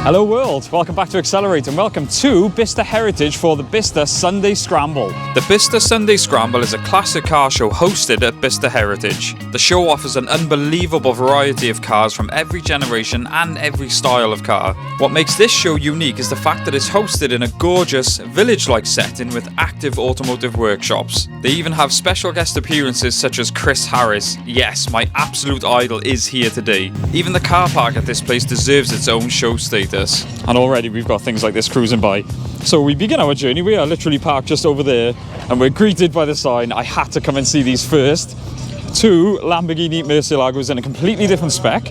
Hello world, welcome back to Accelerate and welcome to Bicester Heritage for the Bicester Sunday Scramble. The Bicester Sunday Scramble is a classic car show hosted at Bicester Heritage. The show offers an unbelievable variety of cars from every generation and every style of car. What makes this show unique is the fact that it's hosted in a gorgeous, village-like setting with active automotive workshops. They even have special guest appearances such as Chris Harris. Yes, my absolute idol is here today. Even the car park at this place deserves its own show status. And already we've got things like this cruising by. So we begin our journey, we are literally parked just over there and we're greeted by the sign. I had to come and see these first. Two Lamborghini Murcielagos in a completely different spec.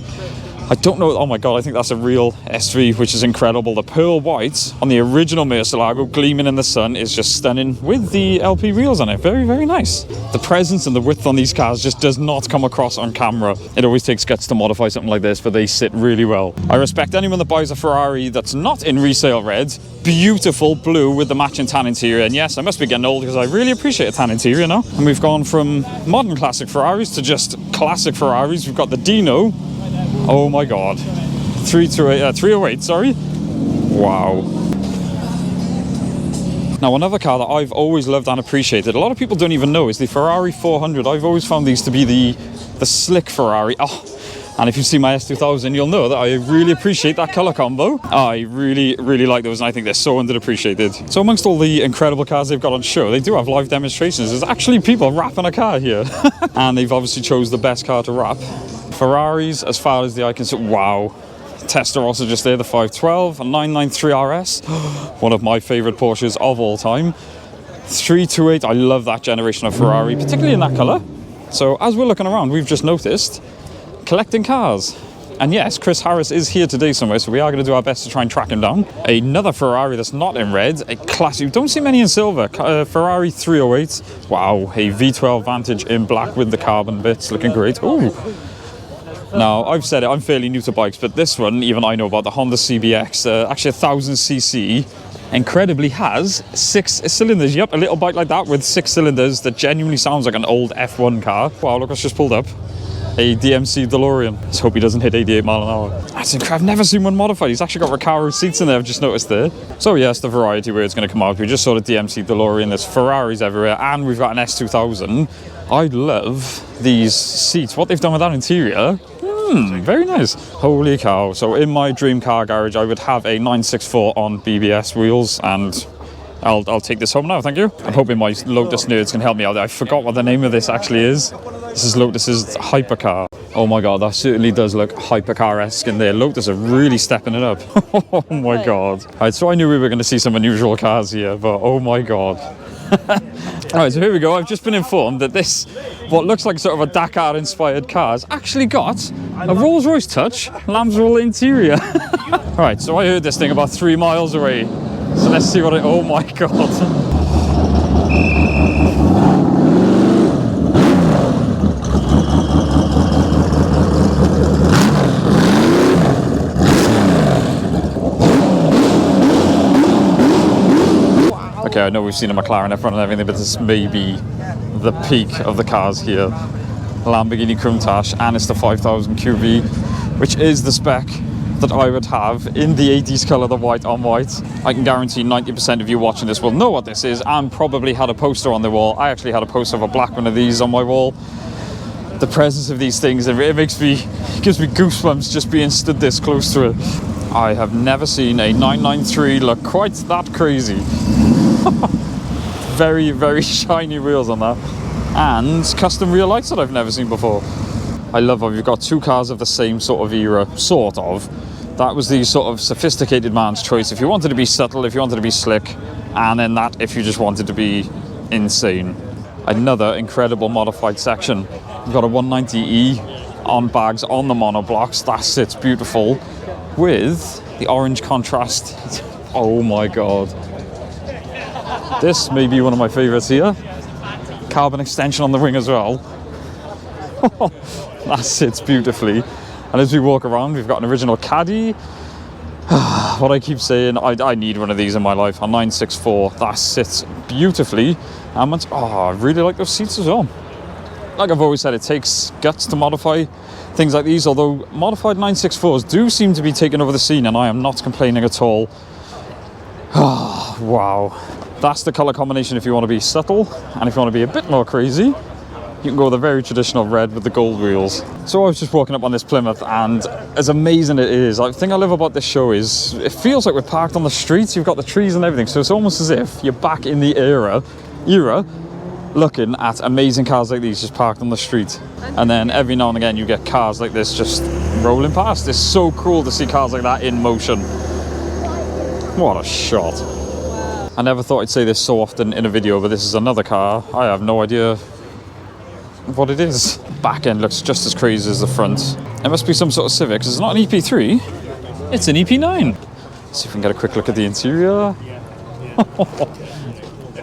I don't know, oh my god, I think that's a real S3, which is incredible. The pearl white on the original Murcielago gleaming in the sun is just stunning with the LP wheels on it. Very, very nice. The presence and the width on these cars just does not come across on camera. It always takes guts to modify something like this, but they sit really well. I respect anyone that buys a Ferrari that's not in resale red. Beautiful blue with the matching tan interior. And yes, I must be getting old because I really appreciate a tan interior now. And we've gone from modern classic Ferraris to just classic Ferraris. We've got the Dino. Oh my god, 308, sorry. Wow. Now another car that I've always loved and appreciated, a lot of people don't even know, is the Ferrari 400. I've always found these to be the slick Ferrari. And if you see my S2000, you'll know that I really appreciate that colour combo. I really, really like those and I think they're so underappreciated. So amongst all the incredible cars they've got on show, they do have live demonstrations. There's actually people wrapping a car here. And they've obviously chose the best car to wrap. Ferraris, as far as the eye can see, wow. Testarossa just there, the 512, a 993 RS, one of my favourite Porsches of all time. 328, I love that generation of Ferrari, particularly in that colour. So as we're looking around, we've just noticed collecting cars. And yes, Chris Harris is here today somewhere, so we are going to do our best to try and track him down. Another Ferrari that's not in red, a classic, don't see many in silver, Ferrari 308. Wow, a V12 Vantage in black with the carbon bits, looking great. Ooh. Now, I've said it, I'm fairly new to bikes, but this one, even I know about, the Honda CBX, actually 1000cc, incredibly has 6 cylinders. Yep, a little bike like that with 6 cylinders that genuinely sounds like an old F1 car. Wow, look what's just pulled up. A DMC DeLorean. Let's hope he doesn't hit 88 mile an hour. That's incredible. I've never seen one modified. He's actually got Recaro seats in there, I've just noticed there. So yes, the variety where it's going to come out. We just saw the DMC DeLorean. There's Ferraris everywhere, and we've got an S2000. I love these seats. What they've done with that interior. Very nice. Holy cow. So in my dream car garage, I would have a 964 on BBS wheels, and I'll take this home now, thank you. I'm hoping my Lotus nerds can help me out. I forgot what the name of this actually is. This is Lotus's hypercar. Oh my god, that certainly does look hypercar-esque in there. Lotus are really stepping it up. Oh my god. Alright, so I knew we were going to see some unusual cars here, but oh my god. Alright, so here we go. I've just been informed that this, what looks like sort of a Dakar-inspired car, has actually got a Rolls-Royce Touch Lambswool interior. Alright, so I heard this thing about 3 miles away. So let's see what it... Oh my god. Okay, I know we've seen a McLaren F1 and everything, but this may be the peak of the cars here. Lamborghini Countach, and it's the 5000 QV, which is the spec that I would have in the 80s colour, the white on white. I can guarantee 90% of you watching this will know what this is and probably had a poster on the wall. I actually had a poster of a black one of these on my wall. The presence of these things, it gives me goosebumps just being stood this close to it. I have never seen a 993 look quite that crazy. Very, very shiny wheels on that. And custom rear lights that I've never seen before. I love how you've got 2 cars of the same sort of era, sort of. That was the sort of sophisticated man's choice. If you wanted to be subtle, if you wanted to be slick, and then that if you just wanted to be insane. Another incredible modified section. We've got a 190E on bags on the monoblocks. That sits beautiful with the orange contrast. Oh my god. This may be one of my favourites here. Carbon extension on the wing as well. That sits beautifully. And as we walk around, we've got an original Caddy. What I keep saying, I need one of these in my life. A 964, that sits beautifully. And I really like those seats as well. Like I've always said, it takes guts to modify things like these, although modified 964s do seem to be taking over the scene, and I am not complaining at all. Oh, wow. That's the colour combination if you want to be subtle, and if you want to be a bit more crazy, you can go with a very traditional red with the gold wheels. So I was just walking up on this Plymouth, and as amazing it is, the thing I love about this show is it feels like we're parked on the streets. You've got the trees and everything, so it's almost as if you're back in the era looking at amazing cars like these just parked on the street. And then every now and again you get cars like this just rolling past. It's so cool to see cars like that in motion. What a shot. I never thought I'd say this so often in a video, but this is another car. I have no idea what it is. Back end looks just as crazy as the front. It must be some sort of Civic, because it's not an EP3, it's an EP9. Let's see if we can get a quick look at the interior.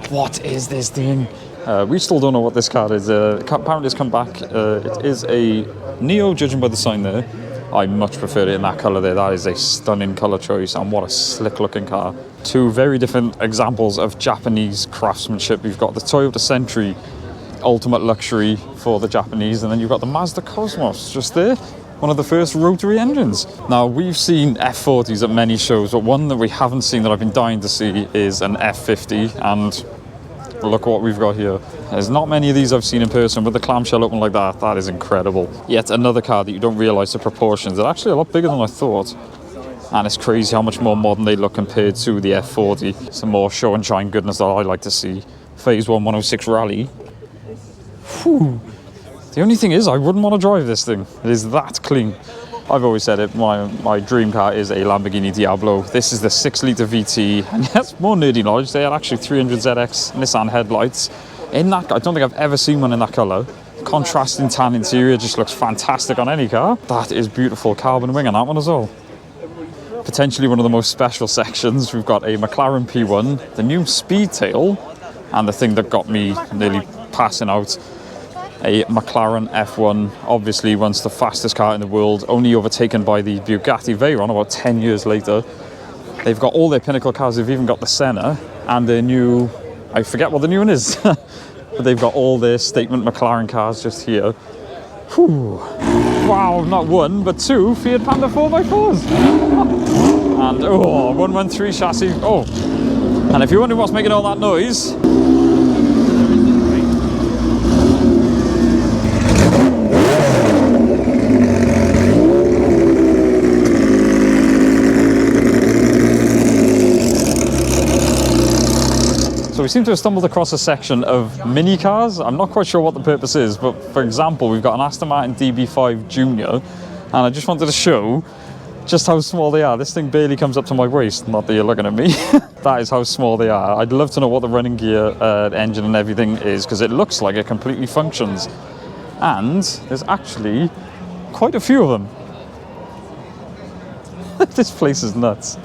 What is this thing? We still don't know what this car is. Apparently it's come back. It is a Neo, judging by the sign there. I much prefer it in that colour there. That is a stunning colour choice, and what a slick looking car. Two very different examples of Japanese craftsmanship. You've got the Toyota Century, ultimate luxury for the Japanese, and then you've got the Mazda Cosmos just there. One of the first rotary engines. Now, we've seen F40s at many shows, but one that we haven't seen that I've been dying to see is an F50, and look what we've got here. There's not many of these I've seen in person with the clamshell open like that. That is incredible. Yet another car that you don't realise the proportions. They're actually a lot bigger than I thought. And it's crazy how much more modern they look compared to the F40. Some more show and shine goodness that I like to see. Phase 1 106 Rally. Whew. The only thing is, I wouldn't want to drive this thing. It is that clean. I've always said it, my dream car is a Lamborghini Diablo. This is the 6-litre VT, and yes, more nerdy knowledge, they are actually 300ZX Nissan headlights. In that, I don't think I've ever seen one in that colour. Contrasting tan interior just looks fantastic on any car. That is beautiful. Carbon wing on that one as well. Potentially one of the most special sections. We've got a McLaren P1, the new Speedtail, and the thing that got me nearly passing out, a McLaren F1, obviously once the fastest car in the world, only overtaken by the Bugatti Veyron about 10 years later. They've got all their pinnacle cars. They've even got the Senna and their new, I forget what the new one is, but they've got all their statement McLaren cars just here. Whew. Wow, not one, but two Fiat Panda 4x4s. And 113 chassis. Oh, and if you're wondering what's making all that noise, we seem to have stumbled across a section of mini cars. I'm not quite sure what the purpose is, but for example, we've got an Aston Martin DB5 Junior, and I just wanted to show just how small they are. This thing barely comes up to my waist, not that you're looking at me. That is how small they are. I'd love to know what the running gear, engine and everything is, because it looks like it completely functions. And there's actually quite a few of them. This place is nuts.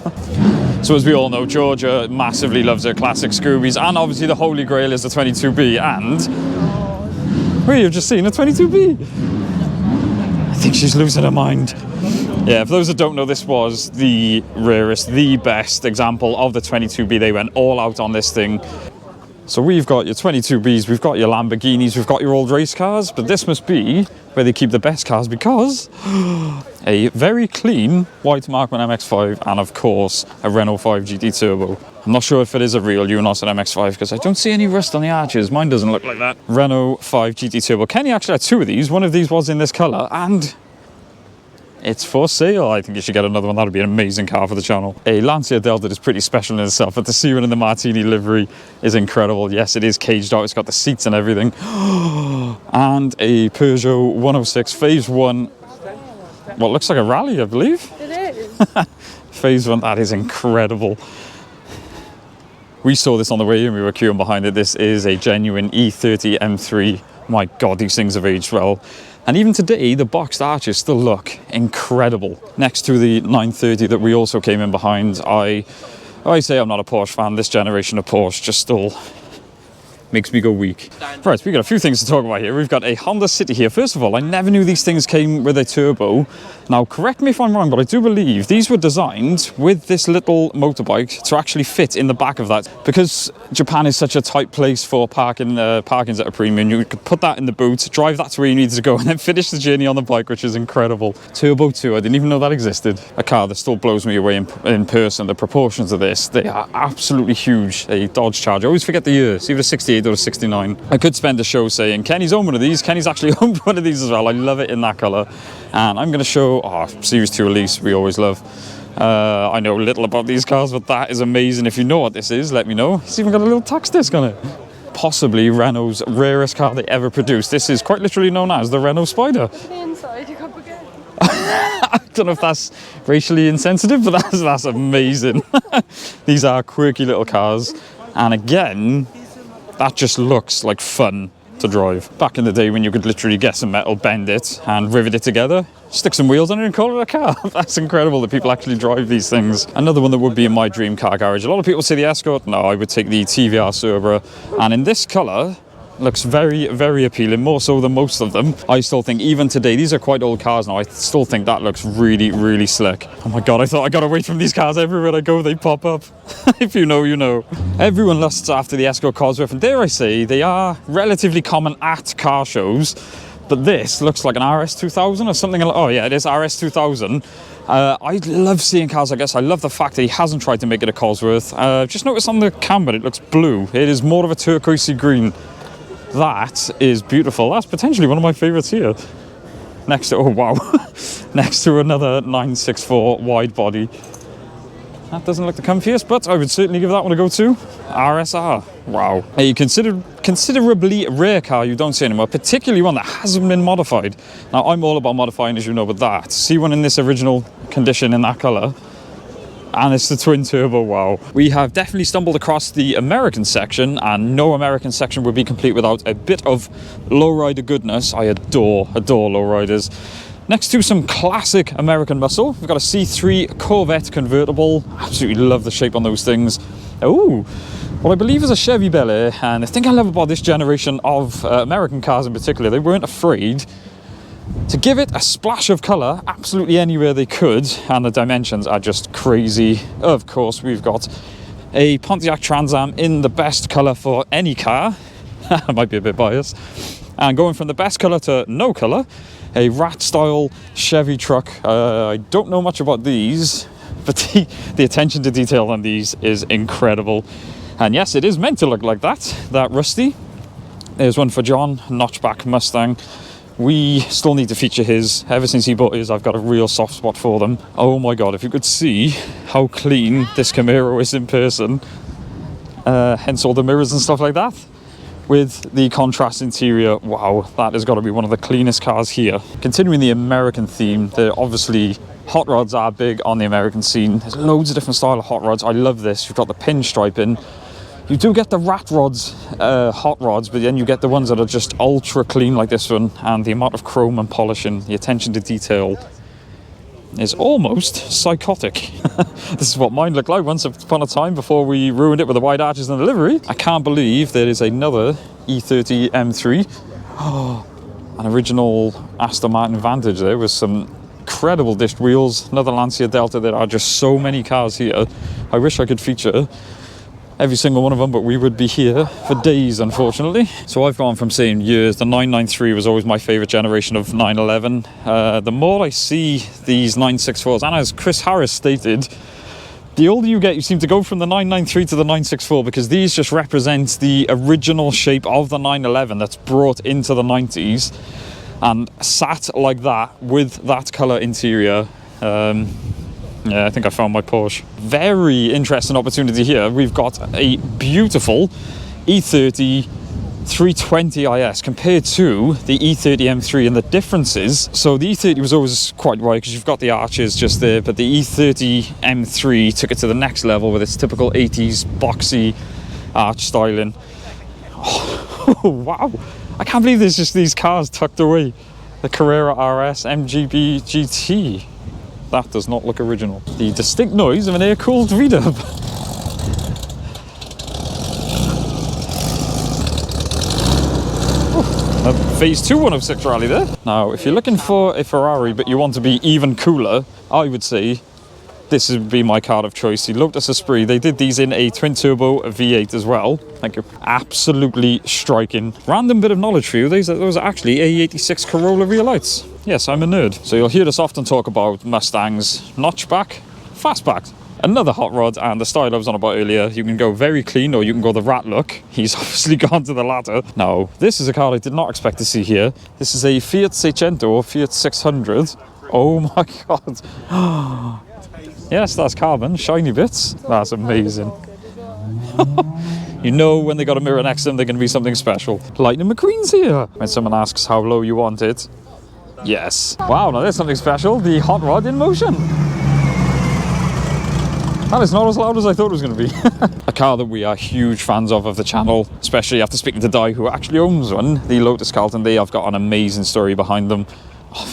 So as we all know, Georgia massively loves her classic Scoobies, and obviously the holy grail is the 22B, and you've just seen a 22B. I think she's losing her mind. Yeah, for those that don't know, this was the rarest, the best example of the 22B. They went all out on this thing. So we've got your 22Bs, we've got your Lamborghinis, we've got your old race cars, but this must be where they keep the best cars, because a very clean white Markman MX-5 and of course a Renault 5 GT Turbo. I'm not sure if it is a real Unos and MX-5 because I don't see any rust on the arches. Mine doesn't look like that. Renault 5 GT Turbo. Kenny actually had two of these. One of these was in this colour and it's for sale. I think you should get another one. That would be an amazing car for the channel. A Lancia Delta is pretty special in itself, but to see one in the Martini livery is incredible. Yes, it is caged out. It's got the seats and everything. And a Peugeot 106 Phase 1. What looks like a rally, I believe. It is. Phase 1, that is incredible. We saw this on the way in, we were queuing behind it. This is a genuine E30 M3. My God, these things have aged well. And even today, the boxed arches still look incredible. Next to the 930 that we also came in behind, I say I'm not a Porsche fan. This generation of Porsche just still makes me go weak. Right, we've got a few things to talk about here. We've got a Honda City here. First of all, I never knew these things came with a turbo. Now, correct me if I'm wrong, but I do believe these were designed with this little motorbike to actually fit in the back of that. Because Japan is such a tight place for parking's at a premium, you could put that in the boot, drive that to where you needed to go, and then finish the journey on the bike, which is incredible. Turbo 2, I didn't even know that existed. A car that still blows me away in person. The proportions of this, they are absolutely huge. A Dodge Charger. I always forget the year. It's either a 68 or a 69. I could spend a show saying Kenny's owned one of these. Kenny's actually owned one of these as well. I love it in that colour. And I'm going to show Series 2 release we always love. I know little about these cars, but that is amazing. If you know what this is, let me know. It's even got a little tax disc on it. Possibly Renault's rarest car they ever produced. This is quite literally known as the Renault Spider. Look at the inside, you can't forget. I don't know if that's racially insensitive, but that's amazing. These are quirky little cars. And again, that just looks like fun to drive. Back in the day when you could literally get some metal, bend it and rivet it together, stick some wheels on it and call it a car. That's incredible that people actually drive these things. Another one that would be in my dream car garage. A lot of people say the Escort. No, I would take the TVR Cerbera. And in this colour, looks very, very appealing, more so than most of them. I still think, even today, these are quite old cars now, I still think that looks really, really slick. Oh my god, I thought I got away from these cars. Everywhere I go, they pop up. If you know, you know. Everyone lusts after the Escort Cosworth, and dare I say, they are relatively common at car shows. But this looks like an RS2000 or something. Oh yeah, it is RS2000. I love seeing cars like this. I love the fact that he hasn't tried to make it a Cosworth. Just noticed on the camera, it looks blue. It is more of a turquoisey green. That is beautiful. That's potentially one of my favourites here. Next to, oh wow, next to another 964 wide body. That doesn't look the comfiest, but I would certainly give that one a go too. RSR, wow. A considerably rare car you don't see anymore, particularly one that hasn't been modified. Now, I'm all about modifying, as you know, but that, see one in this original condition in that colour, and it's the twin turbo, wow. We have definitely stumbled across the American section, and no American section would be complete without a bit of lowrider goodness. I adore lowriders. Next to some classic American muscle, we've got a C3 Corvette convertible. Absolutely love the shape on those things. Oh, what I believe is a Chevy Bel Air, and the thing I love about this generation of American cars in particular, they weren't afraid to give it a splash of colour absolutely anywhere they could, and the dimensions are just crazy. Of course, we've got a Pontiac Trans Am in the best colour for any car. I might be a bit biased. And going from the best colour to no colour, a rat-style Chevy truck. I don't know much about these, but the attention to detail on these is incredible. And yes, it is meant to look like that rusty. There's one for John, notchback Mustang. We still need to feature his. Ever since he bought his, I've got a real soft spot for them. Oh my god, if you could see how clean this Camaro is in person, hence all the mirrors and stuff like that, with the contrast interior, wow, that has got to be one of the cleanest cars here. Continuing the American theme, obviously hot rods are big on the American scene. There's loads of different style of hot rods. I love this. You've got the pinstriping. You do get the rat rods, hot rods, but then you get the ones that are just ultra clean like this one, and the amount of chrome and polishing, the attention to detail is almost psychotic. This is what mine looked like once upon a time before we ruined it with the wide arches and the livery. I can't believe there is another E30 M3. Oh, an original Aston Martin Vantage there with some incredible dished wheels. Another Lancia Delta. There are just so many cars here. I wish I could feature every single one of them, but we would be here for days, unfortunately. So I've gone from saying years. The 993 was always my favourite generation of 911. The more I see these 964s, and as Chris Harris stated, the older you get, you seem to go from the 993 to the 964, because these just represent the original shape of the 911 that's brought into the 90s and sat like that with that colour interior. Yeah, I think I found my Porsche. Very interesting opportunity here. We've got a beautiful E30 320 IS compared to the E30 M3, and the differences. So the E30 was always quite wide because you've got the arches just there, but the E30 M3 took it to the next level with its typical 80s boxy arch styling. Oh, wow. I can't believe there's just these cars tucked away. The Carrera RS MGB GT. That does not look original. The distinct noise of an air-cooled V-dub. Phase 2 106 rally there. Now, if you're looking for a Ferrari, but you want to be even cooler, I would say this would be my car of choice. The Lotus Esprit. They did these in a twin-turbo V8 as well. Thank you. Absolutely striking. Random bit of knowledge for you. Those are actually A86 Corolla rear lights. Yes, I'm a nerd. So you'll hear us often talk about Mustangs, notchback, fastback. Another hot rod, and the style I was on about earlier. You can go very clean or you can go the rat look. He's obviously gone to the latter. Now, this is a car I did not expect to see here. This is a Fiat Seicento or Fiat 600. Oh my God. Yes, that's carbon, shiny bits. That's amazing. You know when they got a mirror next to them, they're going to be something special. Lightning McQueen's here. When someone asks how low you want it, yes. Wow, now there's something special. The hot rod in motion. That is not as loud as I thought it was going to be. A car that we are huge fans of the channel, especially after speaking to Di, who actually owns one, the Lotus Carlton. They have got an amazing story behind them.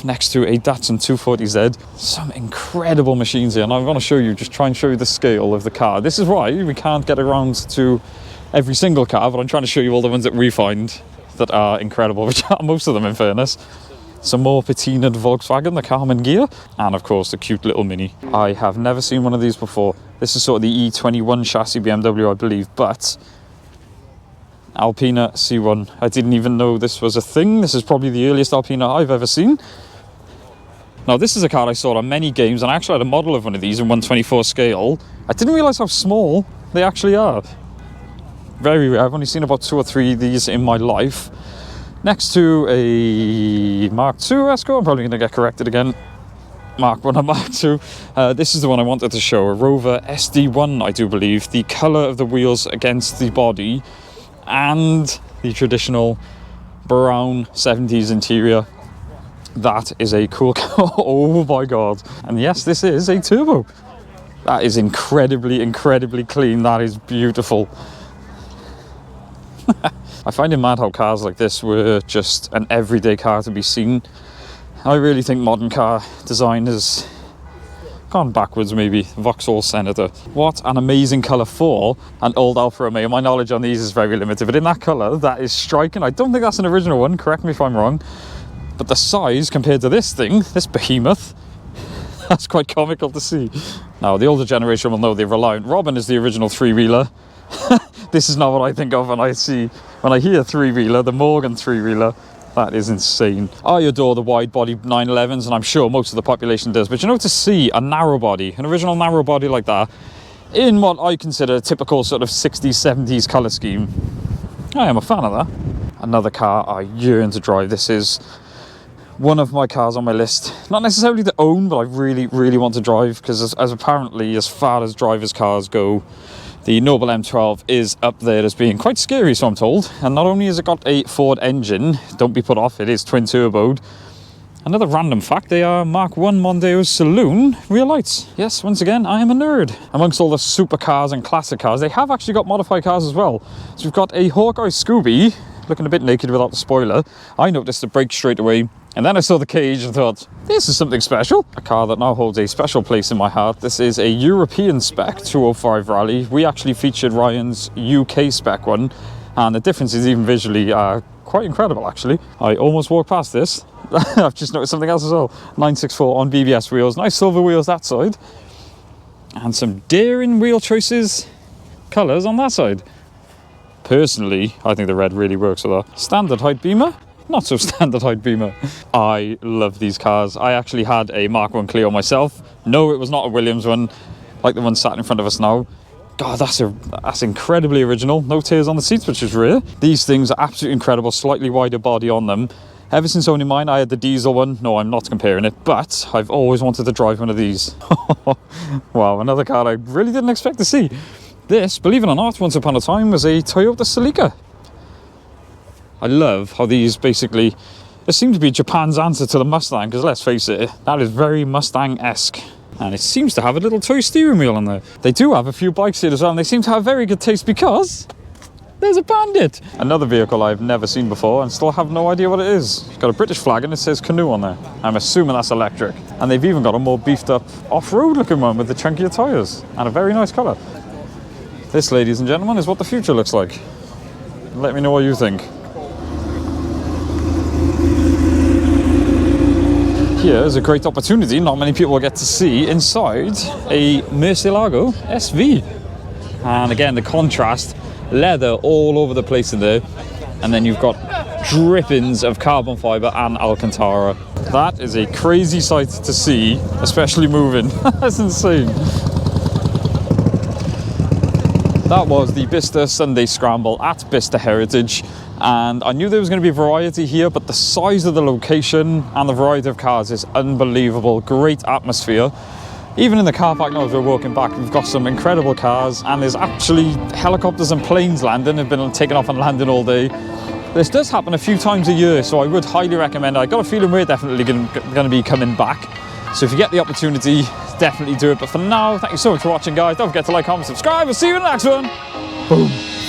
Next to a Datsun 240Z. Some incredible machines here, and I'm going to show you, just try and show you the scale of the car. This is why we can't get around to every single car, but I'm trying to show you all the ones that we find that are incredible, which are most of them in fairness. Some more patinaed Volkswagen, the Carmen gear, and of course the cute little Mini. I have never seen one of these before. This is sort of the E21 chassis BMW, I believe, but Alpina C1. I didn't even know this was a thing. This is probably the earliest Alpina I've ever seen. Now, this is a car I saw on many games, and I actually had a model of one of these in 1/24 scale. I didn't realise how small they actually are. Very rare. I've only seen about 2 or 3 of these in my life. Next to a Mark II Esco. I'm probably going to get corrected again. Mark 1 and Mark 2. This is the one I wanted to show. A Rover SD1, I do believe. The colour of the wheels against the body, and the traditional brown 70s interior. That is a cool car. Oh my God. And yes, this is a turbo. That is incredibly, incredibly clean. That is beautiful. I find it mad how cars like this were just an everyday car to be seen. I really think modern car design has gone backwards, maybe. Vauxhall Senator. What an amazing colour for an old Alfa Romeo. My knowledge on these is very limited, but in that colour, that is striking. I don't think that's an original one, correct me if I'm wrong. But the size compared to this thing, this behemoth, that's quite comical to see. Now, the older generation will know the Reliant Robin is the original three-wheeler. This is not what I think of when I hear three-wheeler, the Morgan three-wheeler. That is insane. I adore the wide body 911s, and I'm sure most of the population does. But you know, to see a narrow body, an original narrow body like that, in what I consider a typical sort of 60s, 70s colour scheme, I am a fan of that. Another car I yearn to drive. This is one of my cars on my list. Not necessarily to own, but I really, really want to drive, because as apparently, as far as drivers' cars go, the Noble M12 is up there as being quite scary, so I'm told. And not only has it got a Ford engine, don't be put off, it is twin-turboed. Another random fact, they are Mark 1 Mondeo Saloon rear lights. Yes, once again, I am a nerd. Amongst all the supercars and classic cars, they have actually got modified cars as well. So we've got a Hawkeye Scooby, looking a bit naked without the spoiler. I noticed the brake straight away, and then I saw the cage and thought, this is something special. A car that now holds a special place in my heart. This is a European spec 205 Rally. We actually featured Ryan's UK spec one, and the differences even visually are quite incredible actually. I almost walked past this. I've just noticed something else as well. 964 on BBS wheels, nice silver wheels that side. And some daring wheel choices, colours on that side. Personally, I think the red really works with that. Standard height beamer. Not so standard height beamer. I love these cars. I actually had a Mark 1 Clio myself. No, it was not a Williams one, like the one sat in front of us now. God, that's incredibly original. No tears on the seats, which is rare. These things are absolutely incredible. Slightly wider body on them. Ever since owning mine, I had the diesel one. No, I'm not comparing it, but I've always wanted to drive one of these. Wow, another car I really didn't expect to see. This, believe it or not, once upon a time was a Toyota Celica. I love how these basically, they seem to be Japan's answer to the Mustang, because let's face it, that is very Mustang-esque. And it seems to have a little toy steering wheel on there. They do have a few bikes here as well, and they seem to have very good taste because there's a Bandit. Another vehicle I've never seen before and still have no idea what it is. It's got a British flag and it says Canoe on there. I'm assuming that's electric. And they've even got a more beefed up off-road looking one with the chunkier tyres and a very nice colour. This, ladies and gentlemen, is what the future looks like. Let me know what you think. here is a great opportunity, not many people will get to see inside a Murcielago SV. And again, the contrast, leather all over the place in there. And then you've got drippings of carbon fibre and Alcantara. That is a crazy sight to see, especially moving. That's insane. That was the Bicester Sunday Scramble at Bicester Heritage, and I knew there was going to be variety here, but the size of the location and the variety of cars is unbelievable. Great atmosphere. Even in the car park now as we're walking back, we've got some incredible cars, and there's actually helicopters and planes landing. They've been taking off and landing all day. This does happen a few times a year, so I would highly recommend it. I got a feeling we're definitely going to be coming back. So if you get the opportunity, definitely do it. But for now, thank you so much for watching, guys. Don't forget to like, comment, subscribe. We'll see you in the next one. Boom.